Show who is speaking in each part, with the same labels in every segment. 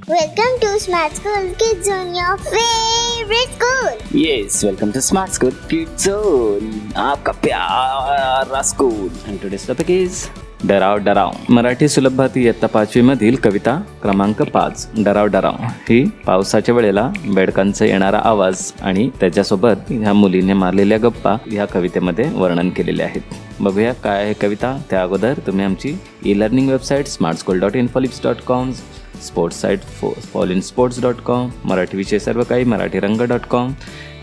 Speaker 1: Welcome to Smart School Kids Zone, your favorite school.
Speaker 2: Yes, welcome to Smart School Kids Zone, आपका प्यारा school. And today's topic is डराव डराव. मराठी सुलभ भारती इयत्ता 5वी मधील कविता क्रमांक 5 डराव डराव. ही पावसाच्या वेळेला बेडकांचा येणारा आवाज आणि त्याच्यासोबत ह्या मुलीने मारलेल्या गप्पा ह्या कवितेमध्ये वर्णन केलेले आहेत. बघूया काय आहे कविता. त्या अगोदर तुम्ही आमची e learning website smartschool.infolips.com, sports site fallinsports.com, Marathi विषय सर्व काही मराठीरंग.com,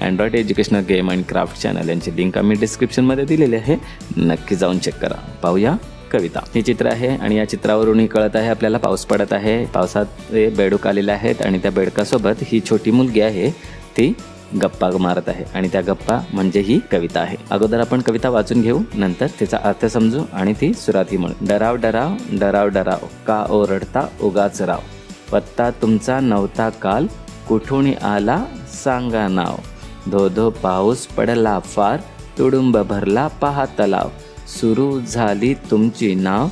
Speaker 2: Android educational game and craft channel यांची लिंक आम्ही डिस्क्रिप्शनमध्ये दिलेली आहे. नक्की जाऊन चेक करा. पाहूया कविता. हे चित्र आहे आणि या चित्रावरूनही कळत आहे आपल्याला पाऊस पडत आहे. पावसात बेडूक आलेले आहेत आणि त्या बेडकासोबत ही छोटी मुलगी आहे ती गप्पा मारत आहे आणि त्या गप्पा म्हणजे ही कविता आहे. अगोदर आपण कविता वाचून घेऊ, नंतर त्याचा अर्थ समजू आणि ती सुरातही म्हणू. डराव डराव डराव डराव का ओरडता उगाच राव, पत्ता तुमचा नव्हता काल कुठून आला सांगा नाव, धो धो पाऊस पडला फार तुडुंब भरला पहा तलाव, सुरू झाली तुमची नाव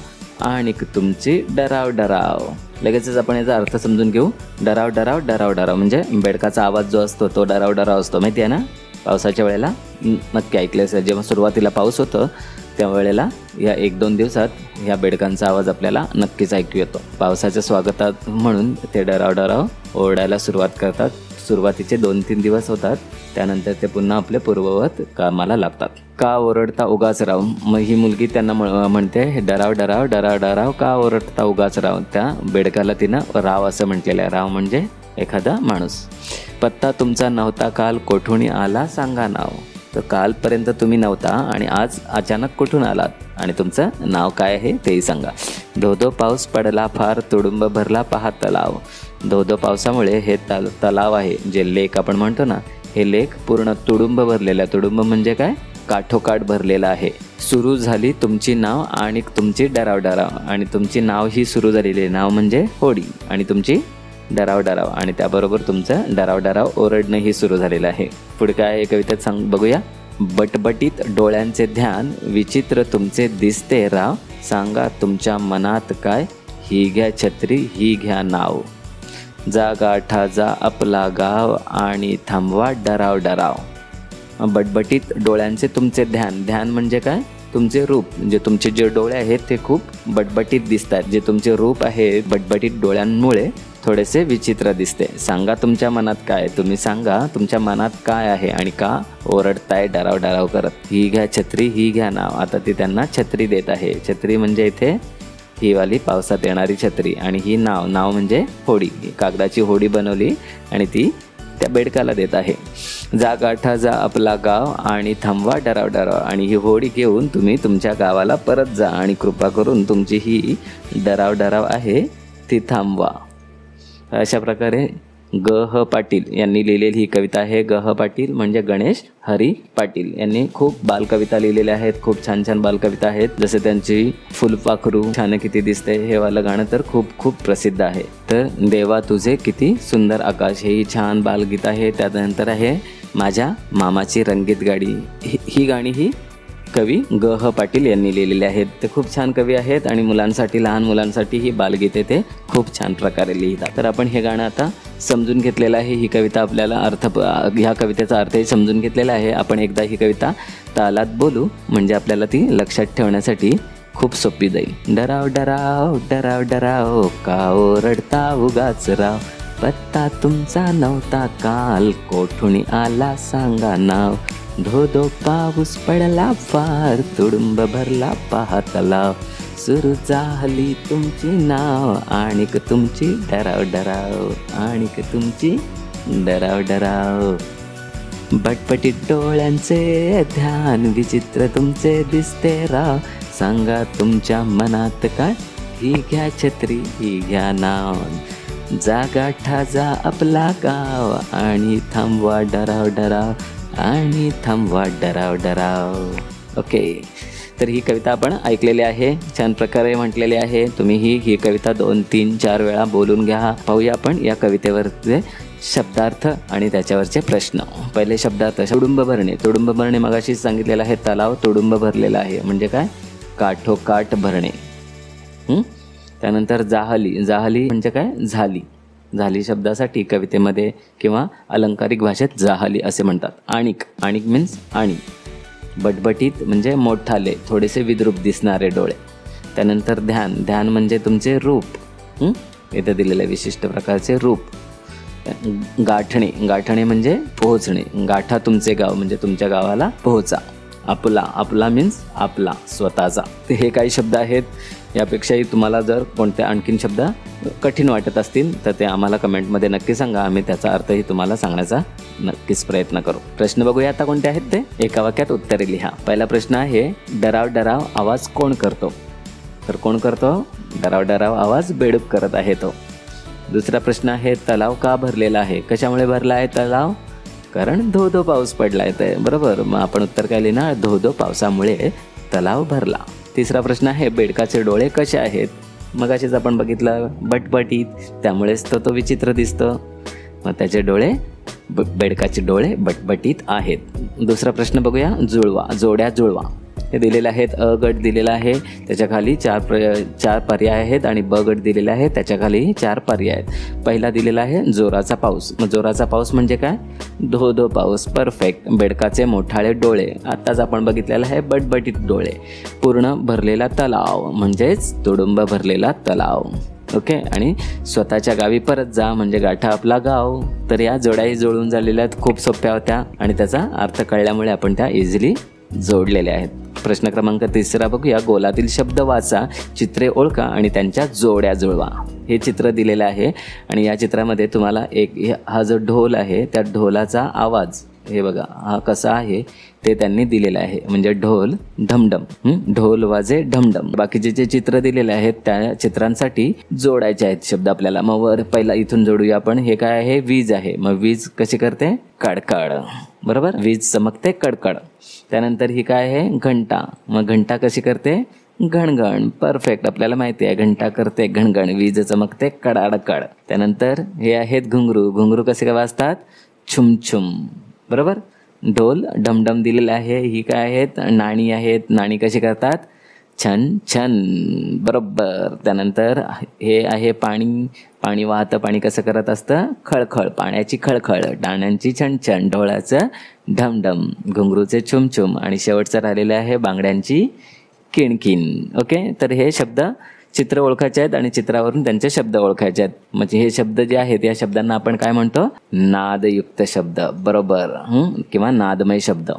Speaker 2: आणि तुमची डराव डराव. लगेचच आपण याचा अर्थ समजून घेऊ. डराव डराव डराव डराव म्हणजे बेडकाचा आवाज जो असतो तो डराव डराव असतो, माहिती आहे ना. पावसाच्या वेळेला नक्की ऐकले असेल, जेव्हा सुरुवातीला पाऊस होतो त्यावेळेला या 1-2 दिवसात ह्या बेडकांचा आवाज आपल्याला नक्कीच ऐकू येतो. पावसाच्या स्वागतात म्हणून ते डराव डराव ओरडायला सुरुवात करतात. सुरुवातीचे 2-3 दिवस होतात, त्यानंतर ते पुन्हा आपले पूर्ववत कामाला लागतात. का ओरडता उगाच राव, मग ही मुलगी त्यांना म्हणते डराव डराव डराव डराव का ओरडता उगाच राव. त्या बेडकाला तिनं राव असं म्हटलेलं आहे. राव म्हणजे एखादा माणूस. पत्ता तुमचा नव्हता काल कोठून आला सांगा नाव, तर कालपर्यंत तुम्ही नव्हता आणि आज अचानक कुठून आलात आणि तुमचं नाव काय आहे तेही सांगा. धो धो पाऊस पडला फार तुडुंब भरला पहा तलाव. धो धो पावसामुळे हे तलाव आहे जे लेक आपण म्हणतो ना, हे लेक पूर्ण तुडुंब भरलेलं आहे. तुडुंब म्हणजे काय, काठोकाठ भरलेला आहे. सुरू झाली तुमची नाव आणि तुमची डराव डराव, आणि तुमची नाव ही सुरू झालेली आहे. नाव म्हणजे होडी आणि तुमची डराव डराव, आणि त्याबरोबर तुमचं डराव डराव ओरडणंही सुरू झालेलं आहे. पुढे काय आहे कवितेत सांग बघूया. बटबटीत डोळ्यांचे ध्यान विचित्र तुमचे दिसते राव, सांगा तुमच्या मनात काय, ही घ्या छत्री ही घ्या नाव, जा गाठा जा आपला गाव आणि थांबवा डराव डराव. बटबटीत डोळ्यांचे तुमचे ध्यान, ध्यान म्हणजे काय, तुमचे रूप. म्हणजे तुमचे जे डोळे आहेत ते खूप बटबटीत दिसतात. जे तुमचे रूप आहे बटबटीत डोळ्यांमुळे थोडेसे विचित्र दिसते. सांगा तुमच्या मनात काय, तुम्ही सांगा तुमच्या मनात काय आहे आणि का ओरडताय डराव डराव करत. ही घ्या छत्री ही घ्या नाव, आता ती त्यांना छत्री देत आहे. छत्री म्हणजे इथे ही वाली पावसात येणारी छत्री, आणि ही नाव, नाव म्हणजे होडी. कागदाची होडी बनवली आणि ती त्या बेडकाला देत आहे. जा गाठा जा आपला गाव आणि थांबवा डराव डराव, आणि ही होडी घेऊन तुम्ही तुमच्या गावाला परत जा आणि कृपा करून तुमची ही डराव डराव आहे ती थांबवा. अशा प्रकारे ग ह पाटील यांनी लिहिलेली ही कविता आहे. ग ह पाटील म्हणजे गणेश हरी पाटील यांनी खूप बालकविता लिहिलेल्या आहेत. खूप छान छान बालकविता आहेत. जसे त्यांची फुलपाखरू छान किती दिसते हे वालं गाणं तर खूप खूप प्रसिद्ध आहे. तर देवा तुझे किती सुंदर आकाश हेही छान बालगीत आहे. त्यानंतर आहे माझ्या मामाची रंगीत गाडी. ही गाणी ही कवी ग ह पाटील यांनी लिहिलेले आहेत. ते खूप छान कवी आहेत आणि मुलांसाठी, लहान मुलांसाठी ही बालगीते ते खूप छान प्रकारे लिहितात. तर आपण हे गाणं आता समजून घेतलेलं आहे. ही कविता आपल्याला ह्या कवितेचा अर्थही समजून घेतलेला आहे. आपण एकदा ही कविता तालात बोलू म्हणजे आपल्याला ती लक्षात ठेवण्यासाठी खूप सोपी जाईल. डराव डराव डराव डराव का ओरडता उगाच राव, पत्ता तुमचा नव्हता काल कोठून आला सांगा नाव, धो धो पाऊस पडला फार तुडुंब भरला पहा तलाव, सुरू झाली तुमची नाव आणिक तुमची डराव डराव, आणिक तुमची डराव डराव. बटपटीत डोळ्यांचे ध्यान विचित्र तुमचे दिसते राव, सांगा तुमच्या मनात काय, ही घ्या छत्री ही घ्या नाव, जा गाठा जा आपला गाव आणि थांबवा डराव डराव, आणि थांबवा डराव डराव. ओके, तर ही कविता आपण ऐकलेली आहे, छान प्रकारे म्हटलेली आहे. तुम्ही ही कविता 2, 3, 4 वेळा बोलून घ्या. पाहूया आपण या कवितेवरचे शब्दार्थ आणि त्याच्यावरचे प्रश्न. पहिले शब्दार्थ. तुडुंब भरणे. तुडुंब भरणे मगाशी सांगितलेलं आहे. तलाव तुडुंब भरलेला आहे म्हणजे काय, काठोकाठ भरणे. त्यानंतर जाहली. जाहली म्हणजे काय, झाली. झाली शब्दासाठी कवितेमध्ये किंवा अलंकारिक भाषेत जाहली असे म्हणतात. आणिक, आणिक मीन्स आणि. बटबटीत म्हणजे मोठाले, थोडेसे विद्रूप दिसणारे डोळे. त्यानंतर ध्यान, ध्यान म्हणजे तुमचे रूप, इथे दिलेले विशिष्ट प्रकारचे रूप. गाठणे, गाठणे म्हणजे पोहोचणे, गाठा तुमचे गाव म्हणजे तुमच्या गावाला पोहोचा. आपला, आपला मीन्स आपला स्वतःचा. तर हे काही शब्द आहेत. यापेक्षाही तुम्हाला जर कोणते आणखीन शब्द कठीण वाटत असतील तर ते आम्हाला कमेंटमध्ये नक्की सांगा. आम्ही त्याचा अर्थही तुम्हाला सांगण्याचा नक्कीच प्रयत्न करू. प्रश्न बघूया आता कोणते आहेत ते. एका वाक्यात उत्तरे लिहा. पहिला प्रश्न आहे, डराव डराव आवाज कोण करतो? तर कोण करतो? डराव डराव आवाज बेडूक करत आहे तो. दुसरा प्रश्न आहे, तलाव का भरलेला आहे? कशामुळे भरला आहे तलाव? कारण धो धो पाऊस पडला आहे. बरोबर, मग आपण उत्तर काय लिहिणार? धो धो पावसामुळे तलाव भरला. तिसरा प्रश्न आहे, बेडकाचे डोळे कसे आहेत? मगाशीच आपण बघितलं बटबटीत, त्यामुळेच तो विचित्र दिसतो. मग त्याचे डोळे, बेडकाचे डोळे बटबटीत आहेत. दुसरा प्रश्न बघूया, जुळवा, जोड्या जुळवा. हे दिलेले आहेत. अ गट दिलेला आहे, त्याच्याखाली चार पर्याय आहेत आणि ब गट दिलेला आहे, त्याच्याखाली 4 पर्याय आहेत. पहिला दिलेला आहे जोराचा पाऊस. मग जोराचा पाऊस म्हणजे काय? धो धो पाऊस. परफेक्ट. बेडकाचे मोठाळे डोळे, आत्ताच आपण बघितलेलं आहे बटबटीत डोळे. पूर्ण भरलेला तलाव म्हणजेच तुडुंब भरलेला तलाव. ओके. आणि स्वतःच्या गावी परत जा म्हणजे गाठा आपला गाव. तर या जोड्याही जुळून झालेल्या आहेत, खूप सोप्या होत्या आणि त्याचा अर्थ कळल्यामुळे आपण त्या इझिली जोडलेले आहेत. प्रश्न क्रमांक 3 बघूया. गोलातील शब्द वाचा, चित्रे ओळखा आणि त्यांच्या जोड्या जुळवा. हे चित्र दिलेलं आहे आणि या चित्रामध्ये तुम्हाला हा जो ढोल आहे त्या ढोलाचा आवाज, हे बघा हा कसा आहे ते त्यांनी दिलेलं आहे. म्हणजे ढोल ढमढम, ढोल वाजे ढमढम. बाकीचे जे चित्र दिलेले आहेत त्या चित्रांसाठी जोडायचे आहेत शब्द आपल्याला. मग वर पहिला इथून जोडूया आपण. हे काय आहे? वीज आहे. मग वीज कशी करते? कडकड. बरोबर, वीज चमकते कडकड. त्यानंतर ही काय आहे? घंटा. मग घंटा कशी करते? घणघण. परफेक्ट, आपल्याला माहिती आहे घंटा करते घणघण, वीज चमकते कडाडकड. त्यानंतर हे आहेत घुंगरू. घुंगरू कसे काय वाजतात? छुमछुम. बरोबर. ढोल ढमढम दिलेलं आहे. ही काय आहेत? नाणी आहेत. नाणी कशी करतात? छन छन. बरोबर. त्यानंतर हे आहे पाणी. पाणी वाहतं. पाणी कसं करत असतं? खळखळ. पाण्याची खळखळ, डाण्यांची छणछण, ढोळाचं ढमढम, घुंगरूचे छुमछुम आणि शेवटचं राहिलेलं आहे बांगड्यांची किणकिण. ओके. तर हे शब्द चित्र ओळखायचे आहेत आणि चित्रावरून त्यांचे शब्द ओळखायचे आहेत. म्हणजे हे शब्द जे आहेत या शब्दांना आपण काय म्हणतो? नादयुक्त शब्द. बरोबर. किंवा नादमय शब्द.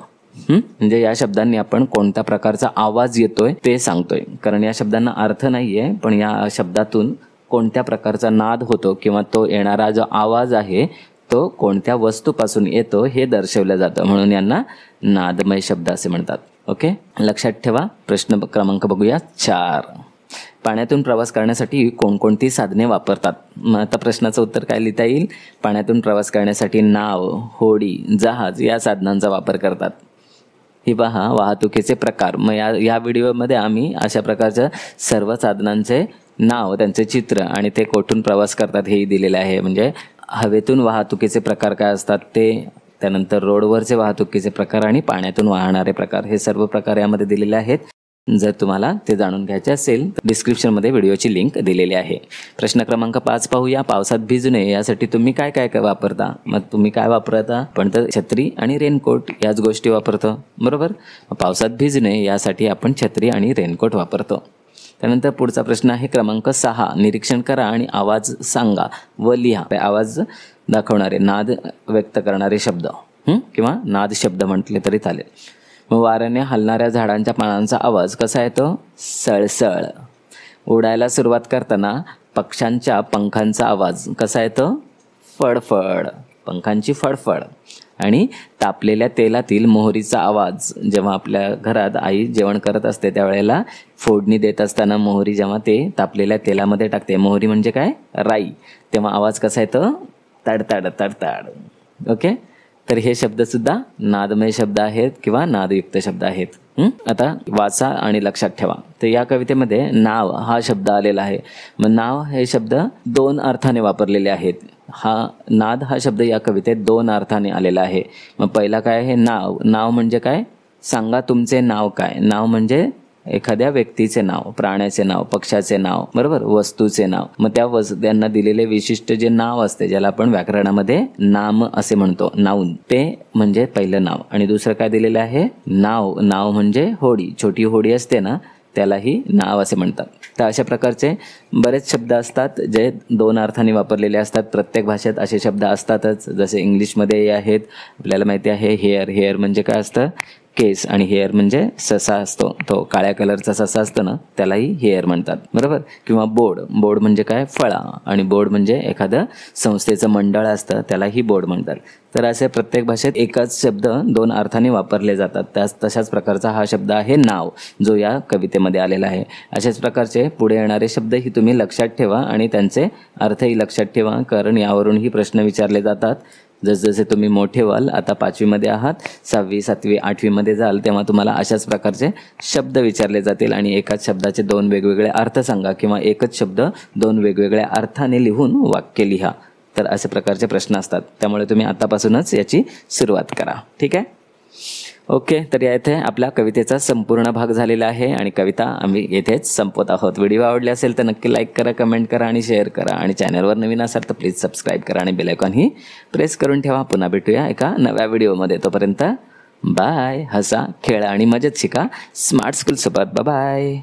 Speaker 2: म्हणजे या शब्दांनी आपण कोणत्या प्रकारचा आवाज येतोय ते सांगतोय. कारण या शब्दांना अर्थ नाहीये, पण या शब्दातून कोणत्या प्रकारचा नाद होतो किंवा तो येणारा जो आवाज आहे तो कोणत्या वस्तूपासून येतो हे दर्शवलं जातं, म्हणून यांना नादमय शब्द असे म्हणतात. ओके. लक्षात ठेवा. प्रश्न क्रमांक बघूया 4. पाण्यातून प्रवास करण्यासाठी कोणकोणती साधने वापरतात? मग आता प्रश्नाचं उत्तर काय लिहिता येईल? पाण्यातून प्रवास करण्यासाठी नाव, होडी, जहाज या साधनांचा वापर करतात. ही पहा वाहतुकीचे प्रकार. मग या व्हिडिओमध्ये आम्ही अशा प्रकारच्या सर्व साधनांचे नाव, त्यांचे चित्र आणि ते कोठून प्रवास करतात हेही दिलेले आहे. म्हणजे हवेतून वाहतुकीचे प्रकार काय असतात ते, त्यानंतर रोडवरचे वाहतुकीचे प्रकार आणि पाण्यातून वाहणारे प्रकार, हे सर्व प्रकार यामध्ये दिलेले आहेत. जर तुम्हाला ते जाणून घ्यायचे असेल तर डिस्क्रिप्शनमध्ये व्हिडिओची लिंक दिलेली आहे. प्रश्न क्रमांक 5 पाहूया. पावसात भिजू नये यासाठी तुम्ही काय काय काय वापरता? मग तुम्ही काय वापरता? पण तर छत्री आणि रेनकोट याच गोष्टी वापरतो. बरोबर. पावसात भिजू नये यासाठी आपण छत्री आणि रेनकोट वापरतो. त्यानंतर पुढचा प्रश्न आहे क्रमांक 6. निरीक्षण करा आणि आवाज सांगा व लिहा. आवाज दाखवणारे, नाद व्यक्त करणारे शब्द किंवा नाद शब्द म्हटले तरी चालेल. मग वाऱ्याने हलणाऱ्या झाडांच्या पानांचा आवाज कसा येतो? सळसळ. उडायला सुरुवात करताना पक्ष्यांच्या पंखांचा आवाज कसा येतो? फडफड. पंखांची फडफड. आणि तापलेल्या तेलातील मोहरीचा आवाज, जेव्हा आपल्या घरात आई जेवण करत असते त्यावेळेला फोडणी देत असताना मोहरी जेव्हा ते तापलेल्या तेलामध्ये टाकते, मोहरी म्हणजे काय? राई, तेव्हा आवाज कसा येतो? तडतड तडतड. ओके. तर हे शब्दसुद्धा नादमय शब्द आहेत किंवा नादयुक्त शब्द आहेत. आता वाचा आणि लक्षात ठेवा. तर या कवितेमध्ये नाव हा शब्द आलेला आहे. मग नाव हे शब्द 2 अर्थाने वापरलेले आहेत. नाद हा शब्द या कवितेत 2 अर्थाने आलेला आहे. मग पहिला काय आहे? नाव. नाव म्हणजे काय? सांगा तुमचे नाव काय? नाव म्हणजे एखाद्या व्यक्तीचे नाव, प्राण्याचे नाव, पक्षाचे नाव, बरोबर, वस्तूचे नाव. मग त्यांना दिलेले विशिष्ट जे नाव असते, ज्याला आपण व्याकरणामध्ये नाम असे म्हणतो, नाऊन, ते म्हणजे पहिलं नाव. आणि दुसरं काय दिलेलं आहे, नाव. नाव म्हणजे होडी, छोटी होडी असते ना, त्यालाही नाव असे म्हणतात. तर अशा प्रकारचे बरेच शब्द असतात जे 2 अर्थांनी वापरलेले असतात. प्रत्येक भाषेत असे शब्द असतातच. जसे इंग्लिशमध्ये आहेत, आपल्याला माहिती आहे हेअर. हेअर म्हणजे काय असतं, केस. आणि हेअर म्हणजे ससा असतो, तो काळ्या कलरचा ससा असतो ना, त्यालाही हेअर म्हणतात, बरोबर. किंवा बोर्ड. बोर्ड म्हणजे काय, फळा. आणि बोर्ड म्हणजे एखादं संस्थेचं मंडळ असतं, त्यालाही बोर्ड म्हणतात. तर असे प्रत्येक भाषेत एकच शब्द 2 अर्थांनी वापरले जातात. तशाच प्रकारचा हा शब्द आहे नाव, जो या कवितेमध्ये आलेला आहे. अशाच प्रकारचे पुढे येणारे शब्दही तुम्ही लक्षात ठेवा आणि त्यांचे अर्थही लक्षात ठेवा, कारण यावरूनही प्रश्न विचारले जातात. जसजसे तुम्ही मोठे व्हाल, आता 5वीमध्ये आहात, 6वी, 7वी, 8वीमध्ये जाल, तेव्हा तुम्हाला अशाच प्रकारचे शब्द विचारले जातील आणि एकाच शब्दाचे 2 वेगवेगळे अर्थ सांगा किंवा एकच शब्द 2 वेगवेगळ्या अर्थाने लिहून वाक्य लिहा. तर अशा प्रकारचे प्रश्न असतात. त्यामुळे तुम्ही आतापासूनच याची सुरुवात करा. ठीक आहे, ओके. तर येथे आपल्या कवितेचा संपूर्ण भाग झालेला आहे आणि कविता आम्ही येथेच संपवत आहोत. व्हिडिओ आवडले असेल तर नक्की लाईक करा, कमेंट करा आणि शेअर करा. आणि चॅनलवर नवीन असाल तर प्लीज सबस्क्राईब करा आणि बेल आयकॉनही प्रेस करून ठेवा. पुन्हा भेटूया एका नव्या व्हिडिओमध्ये. तोपर्यंत बाय. हसा, खेळा आणि मजेत शिका स्मार्ट स्कूल सोबत. बाय.